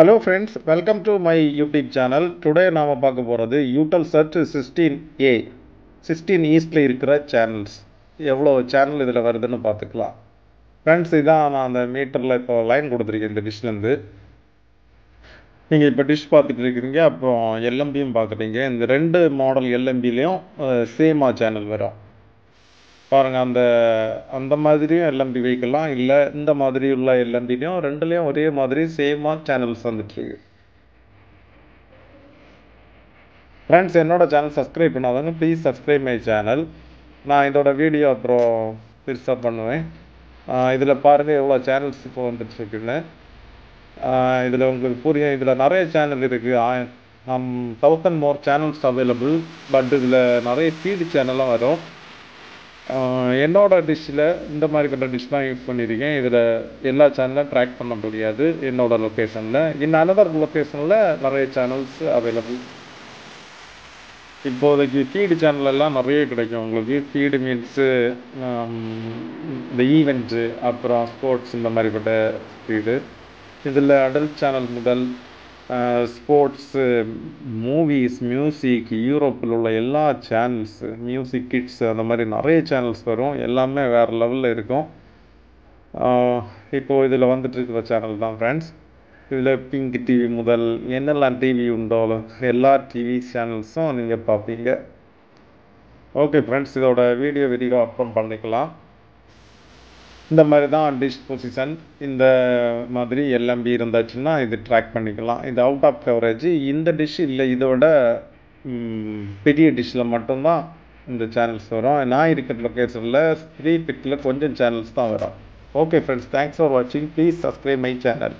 Hello friends, welcome to my YouTube channel. Today நாம பார்க்க போகிறது Eutelsat 16A 16 ஈஸ்டில் இருக்கிற சேனல்ஸ் எவ்வளோ சேனல் இதில் வருதுன்னு பார்த்துக்கலாம். ஃப்ரெண்ட்ஸ், இதான் நான் அந்த மீட்டரில் இப்போ லைன் கொடுத்துருக்கேன். இந்த டிஷ்லேருந்து நீங்கள் இப்போ டிஷ் பார்த்துட்டு இருக்கிறீங்க, அப்புறம் எல்எம்பியும் பார்க்குறீங்க. இந்த ரெண்டு மாடல் எல்எம்பிலையும் சேமாக சேனல் வரும் பாருங்கள். அந்த மாதிரியும் எல்எம்பி வைக்கலாம், இல்லை இந்த மாதிரி உள்ள எல்எம்பிலையும் ரெண்டுலேயும் ஒரே மாதிரி சேமாக சேனல்ஸ் வந்துட்டுருக்கு. ஃப்ரெண்ட்ஸ், என்னோட சேனல் சப்ஸ்கிரைப் பண்ணாதவங்க ப்ளீஸ் சப்ஸ்கிரைப் மை சேனல். நான் இதோட வீடியோ அப்புறம் பெருசாக பண்ணுவேன். இதில் பாருங்கள் எவ்வளோ சேனல்ஸ் இப்போ வந்துட்டுருக்குன்னு. இதில் உங்களுக்கு புரியும், இதில் நிறைய சேனல் இருக்குது. 1000 more சேனல்ஸ் அவைலபிள். பட் இதில் நிறைய ஃபீடு சேனலும் வரும். என்னோட டிஷ்ஷில் இந்த மாதிரி கொண்ட டிஷ் தான் யூஸ் பண்ணியிருக்கேன். இதில் எல்லா சேனலும் ட்ராக் பண்ண முடியாது என்னோட லொக்கேஷனில். அனதர் லொக்கேஷனில் நிறைய சேனல்ஸ் அவைலபிள். இப்போதைக்கு ஃபீடு சேனலெல்லாம் நிறைய கிடைக்கும் உங்களுக்கு. ஃபீடு மீன்ஸு இந்த ஈவெண்ட்ஸு, அப்புறம் ஸ்போர்ட்ஸ், இந்த மாதிரிப்பட்ட ஃபீடு. இதில் அடல்ட் சேனல் முதல் ஸ்போர்ட்ஸு, மூவிஸ், மியூசிக், யூரோப்பில் உள்ள எல்லா சேனல்ஸு, மியூசிக், கிட்ஸ், அந்த மாதிரி நிறைய சேனல்ஸ் வரும். எல்லாமே வேறு லெவலில் இருக்கும். இப்போது இதில் வந்துட்டு இருக்கிற சேனல் தான் ஃப்ரெண்ட்ஸ். இதில் பிங்க் டிவி முதல் என்னெல்லாம் டிவி உண்டோ எல்லா டிவி சேனல்ஸும் நீங்கள் பார்ப்பீங்க. ஓகே ஃப்ரெண்ட்ஸ், இதோட வீடியோ அப்லோட் பண்ணிக்கலாம். இந்த மாதிரி தான் டிஷ் பொசிஷன். இந்த மாதிரி எல்எம்பி இருந்தாச்சுன்னா இது ட்ராக் பண்ணிக்கலாம். இது அவுட் ஆஃப் கவரேஜ். இந்த டிஷ் இல்லை, இதோட பெரிய டிஷ்ஷில் மட்டும்தான் இந்த சேனல்ஸ் வரும். நான் இருக்கிற லொக்கேஷனில் 3 பிட்டில் கொஞ்சம் சேனல்ஸ் தான் வரும். ஓகே ஃப்ரெண்ட்ஸ், தேங்க்ஸ் ஃபார் வாட்சிங். Please subscribe my channel.